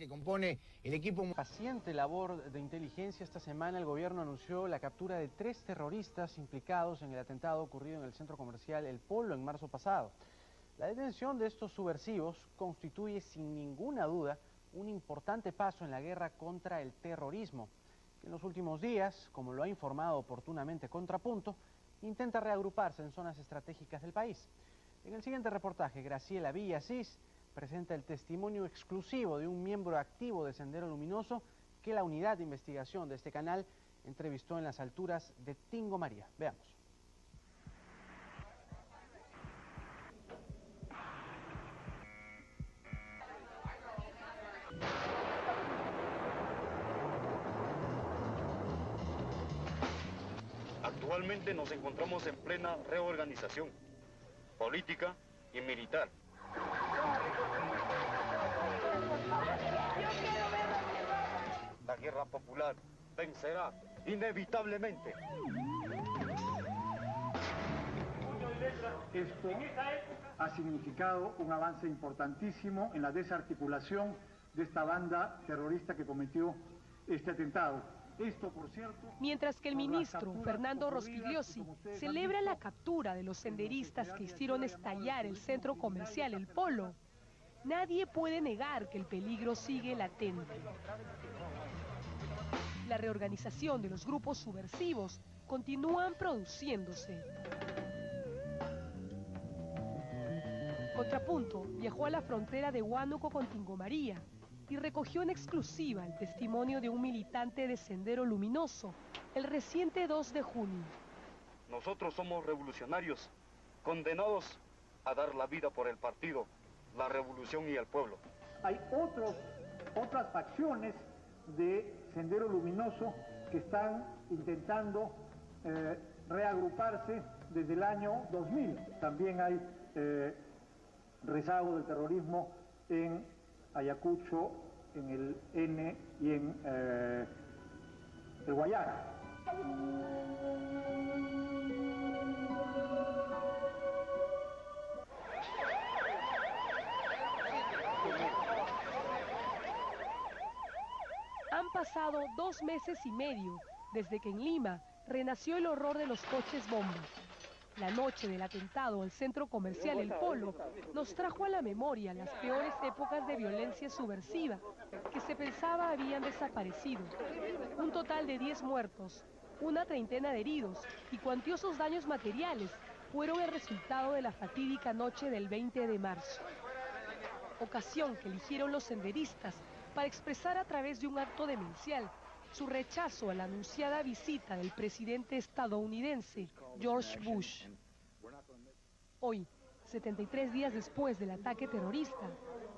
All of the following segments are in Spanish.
que compone el equipo. Paciente labor de inteligencia, esta semana el gobierno anunció la captura de 3 terroristas implicados en el atentado ocurrido en el centro comercial El Polo en marzo pasado. La detención de estos subversivos constituye sin ninguna duda un importante paso en la guerra contra el terrorismo, que en los últimos días, como lo ha informado oportunamente Contrapunto, intenta reagruparse en zonas estratégicas del país. En el siguiente reportaje, Graciela Villasís presenta el testimonio exclusivo de un miembro activo de Sendero Luminoso que la unidad de investigación de este canal entrevistó en las alturas de Tingo María. Veamos. Actualmente nos encontramos en plena reorganización política y militar. La guerra popular vencerá inevitablemente. Esto ha significado un avance importantísimo en la desarticulación de esta banda terrorista que cometió este atentado. Esto, por cierto, mientras que el ministro Fernando Rospigliosi celebra la captura de los senderistas que hicieron estallar el centro comercial El Polo, nadie puede negar que el peligro sigue latente. La reorganización de los grupos subversivos continúan produciéndose. Contrapunto viajó a la frontera de Huánuco con Tingo María y recogió en exclusiva el testimonio de un militante de Sendero Luminoso el reciente 2 de junio. Nosotros somos revolucionarios, condenados a dar la vida por el partido, la revolución y el pueblo. Hay otras facciones de Sendero Luminoso que están intentando reagruparse desde el año 2000. También hay rezago del terrorismo en Ayacucho, en el N y en el Guayara. Han pasado 2 meses y medio desde que en Lima renació el horror de los coches bomba. La noche del atentado al centro comercial El Polo nos trajo a la memoria las peores épocas de violencia subversiva que se pensaba habían desaparecido. Un total de 10 muertos, una treintena de heridos y cuantiosos daños materiales fueron el resultado de la fatídica noche del 20 de marzo. Ocasión que eligieron los senderistas para expresar a través de un acto demencial su rechazo a la anunciada visita del presidente estadounidense George Bush. Hoy, 73 días después del ataque terrorista,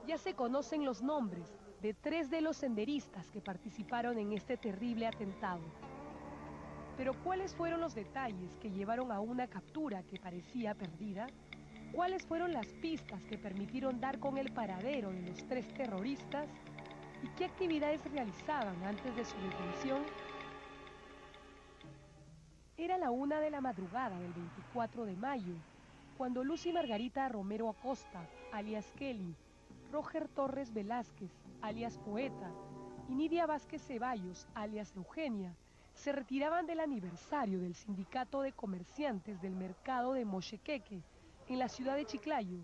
ya se conocen los nombres de 3 de los senderistas que participaron en este terrible atentado. Pero ¿cuáles fueron los detalles que llevaron a una captura que parecía perdida? ¿Cuáles fueron las pistas que permitieron dar con el paradero de los 3 terroristas? ¿Y qué actividades realizaban antes de su detención? Era la 1 de la madrugada del 24 de mayo, cuando Lucy Margarita Romero Acosta, alias Kelly, Roger Torres Velázquez, alias Poeta, y Nidia Vázquez Ceballos, alias Eugenia, se retiraban del aniversario del Sindicato de Comerciantes del Mercado de Mochequeque, en la ciudad de Chiclayo,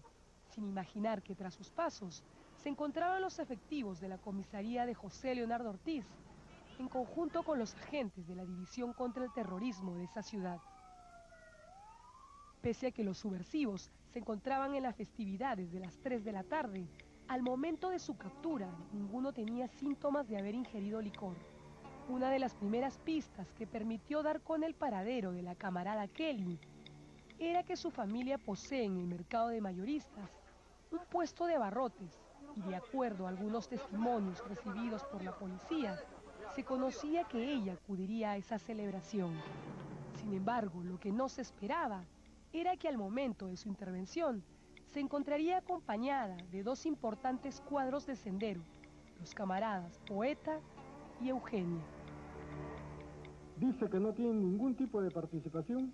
sin imaginar que tras sus pasos se encontraban los efectivos de la comisaría de José Leonardo Ortiz, en conjunto con los agentes de la División contra el Terrorismo de esa ciudad. Pese a que los subversivos se encontraban en las festividades de las 3 de la tarde, al momento de su captura, ninguno tenía síntomas de haber ingerido licor. Una de las primeras pistas que permitió dar con el paradero de la camarada Kelly era que su familia posee en el mercado de mayoristas un puesto de abarrotes, y de acuerdo a algunos testimonios recibidos por la policía, se conocía que ella acudiría a esa celebración. Sin embargo, lo que no se esperaba era que al momento de su intervención se encontraría acompañada de 2 importantes cuadros de Sendero, los camaradas Poeta y Eugenia. Dice que no tiene ningún tipo de participación,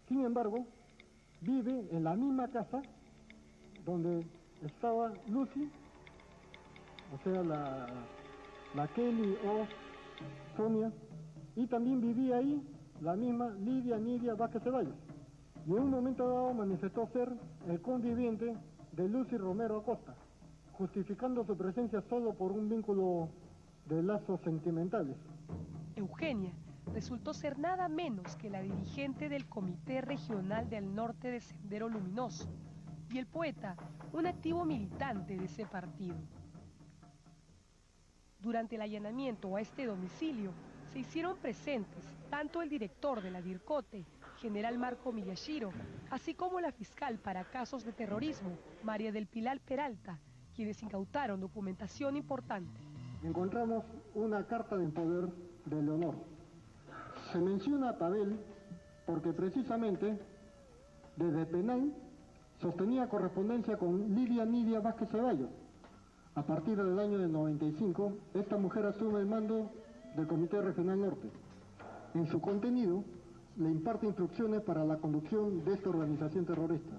sin embargo, vive en la misma casa donde estaba Lucy, o sea, la Kelly o Sonia, y también vivía ahí la misma Lidia Nidia Vázquez Ceballos. Y en un momento dado manifestó ser el conviviente de Lucy Romero Acosta, justificando su presencia solo por un vínculo de lazos sentimentales. Eugenia resultó ser nada menos que la dirigente del Comité Regional del Norte de Sendero Luminoso y el poeta, un activo militante de ese partido. Durante el allanamiento a este domicilio se hicieron presentes tanto el director de la DIRCOTE, general Marco Miyashiro, así como la fiscal para casos de terrorismo, María del Pilar Peralta, quienes incautaron documentación importante. Encontramos una carta de poder de Leonor. Se menciona a Pavel porque precisamente desde Penán sostenía correspondencia con Lidia Nidia Vázquez Ceballos. A partir del año del 95, esta mujer asume el mando del Comité Regional Norte. En su contenido, le imparte instrucciones para la conducción de esta organización terrorista.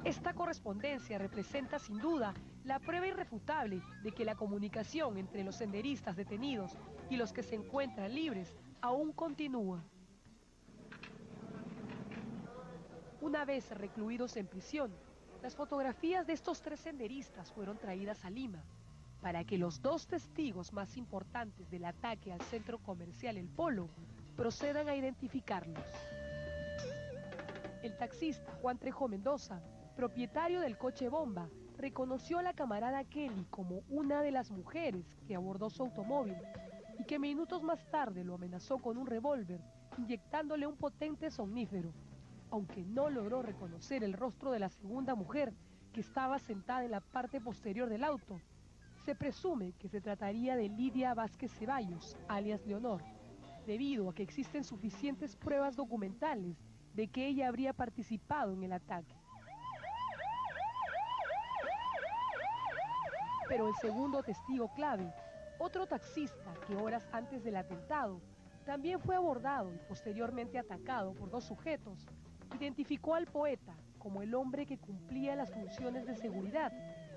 Esta correspondencia representa sin duda la prueba irrefutable de que la comunicación entre los senderistas detenidos y los que se encuentran libres aún continúa. Una vez recluidos en prisión, las fotografías de estos 3 senderistas fueron traídas a Lima para que los 2 testigos más importantes del ataque al centro comercial El Polo procedan a identificarlos. El taxista Juan Trejo Mendoza, propietario del coche bomba, reconoció a la camarada Kelly como una de las mujeres que abordó su automóvil y que minutos más tarde lo amenazó con un revólver, inyectándole un potente somnífero, aunque no logró reconocer el rostro de la segunda mujer que estaba sentada en la parte posterior del auto. Se presume que se trataría de Lidia Vázquez Ceballos, alias Leonor, debido a que existen suficientes pruebas documentales de que ella habría participado en el ataque. Pero el segundo testigo clave, otro taxista que horas antes del atentado también fue abordado y posteriormente atacado por 2 sujetos, identificó al poeta como el hombre que cumplía las funciones de seguridad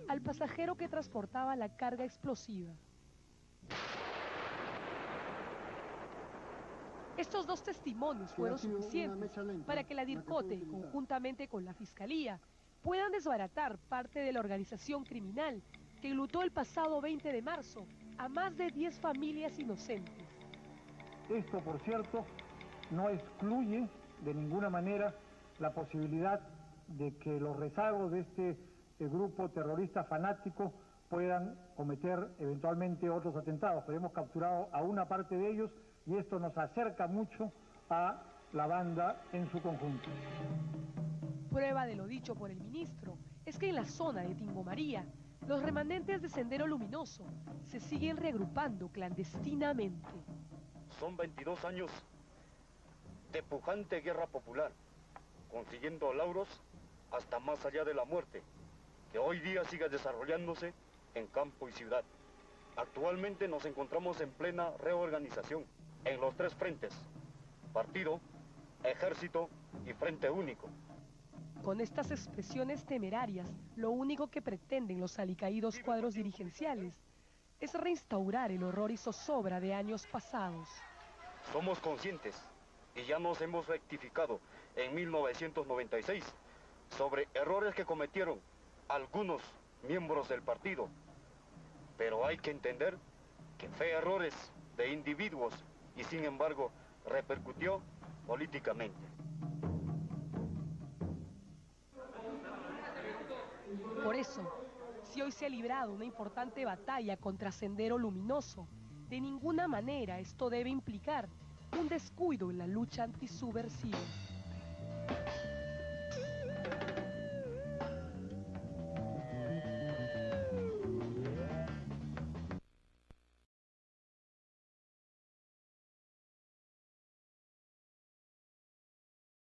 al pasajero que transportaba la carga explosiva. Estos 2 testimonios fueron suficientes para que la DIRCOTE, conjuntamente con la Fiscalía, puedan desbaratar parte de la organización criminal que enlutó el pasado 20 de marzo a más de 10 familias inocentes. Esto, por cierto, no excluye de ninguna manera la posibilidad de que los rezagos de este grupo terrorista fanático puedan cometer eventualmente otros atentados. Pero hemos capturado a una parte de ellos y esto nos acerca mucho a la banda en su conjunto. Prueba de lo dicho por el ministro es que en la zona de Tingo María, los remanentes de Sendero Luminoso se siguen reagrupando clandestinamente. Son 22 años de pujante guerra popular, consiguiendo lauros hasta más allá de la muerte, que hoy día sigue desarrollándose en campo y ciudad. Actualmente nos encontramos en plena reorganización en los 3 frentes: partido, ejército y frente único. Con estas expresiones temerarias, lo único que pretenden los alicaídos cuadros dirigenciales es reinstaurar el horror y zozobra de años pasados. Somos conscientes y ya nos hemos rectificado en 1996 sobre errores que cometieron algunos miembros del partido. Pero hay que entender que fue errores de individuos y sin embargo repercutió políticamente. Por eso, si hoy se ha librado una importante batalla contra Sendero Luminoso, de ninguna manera esto debe implicar un descuido en la lucha antisubversiva.